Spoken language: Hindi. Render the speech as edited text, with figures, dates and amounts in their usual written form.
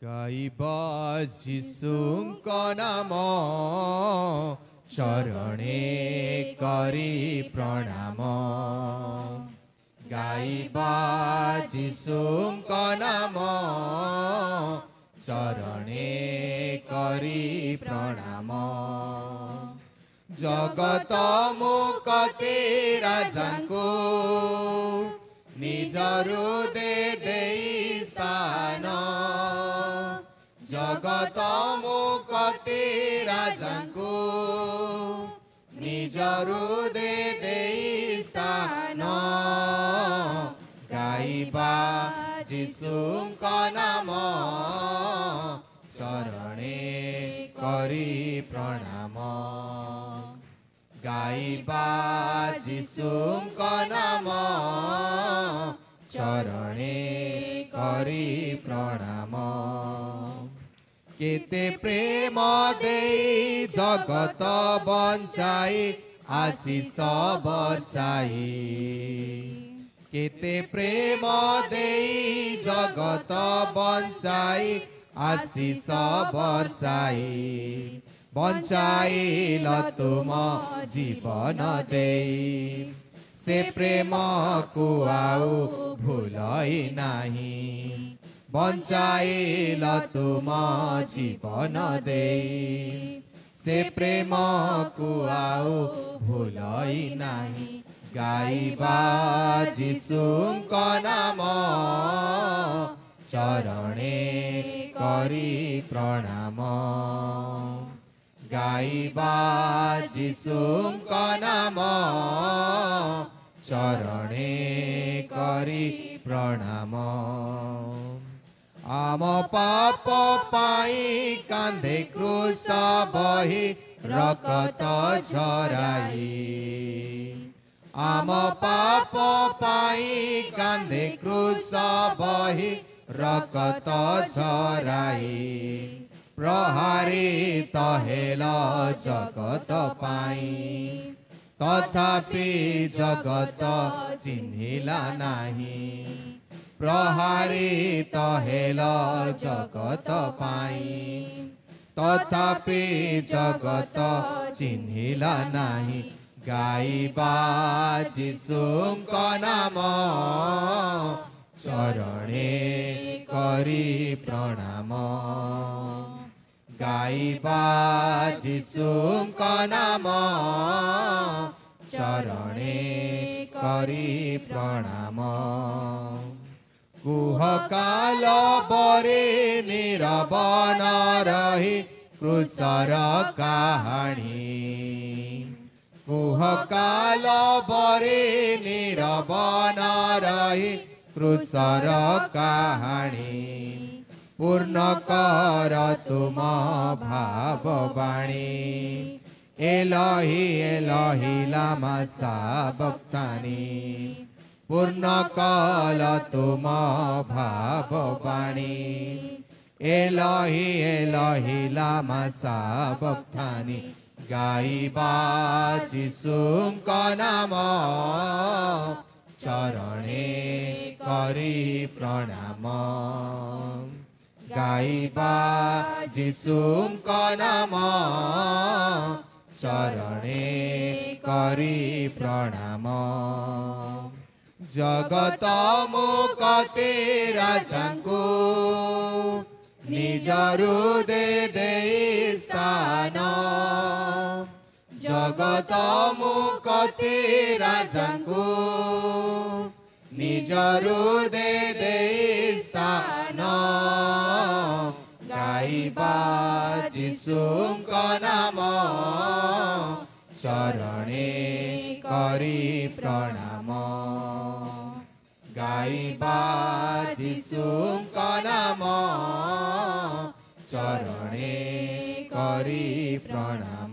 गाइबा जीशुको नाम शरणे करी प्रणाम गाइबा जीशुको नाम शरणे करी प्रणाम जगत मुक्ति राजाको निज हृदय स्थान जगत मुक्ति राजाको निज हृदय स्थान गाइबा जीशुको नाम शरणे करी प्रणाम गाइबा जीशुको नाम शरणे करी प्रणाम केते प्रेम देई जगत बंचाई आशीष बरसाई केते प्रेम देई जगत बंचाई आशीष बरसाई बंचाइल तुम जीवन देई से प्रेम को आउ भूलई नहीं बंचाइल तुम जीवन देई से प्रेम को आउ भूलई नहीं गाइबा जीशुको नाम शरणे करी प्रणाम गाइबा जीशुको नाम शरणे करी प्रणाम आम पाप पाई कांधे क्रूस बही रक्त झराई आम पाप पाई कांधे क्रूस बही रक्त झराई प्रहारित हेल जगत पाई तथापि जगत चिन्हिला नाही प्रहारित हेल जगत पाई तथापि जगत चिन्हिला नाही गाइबा जीशुको नाम शरणे करी प्रणाम गाइबा जीशुको नाम शरणे करी प्रणाम कुहकाल बरे नीरव न रही क्रूसर कहानी कुहकाल बरे नीरव न रही क्रूसर कहानी पूर्ण कर तुम भाववाणी एलही एलही लामा साबक्तानी पूर्ण कल तुम भाववाणी एलही एलही लामा साबक्तानी गाइबा जीशुको नाम शरणे करी प्रणाम गाइबा जीशुको नाम शरणे करी प्रणाम जगत मुक्ति राजाको निज हृदय स्थान जगत मुक्ति राजाको निज हृदय स्थान गाइबा जीशुको नाम शरणे करी प्रणाम गाइबा जीशुको नाम शरणे करी प्रणाम।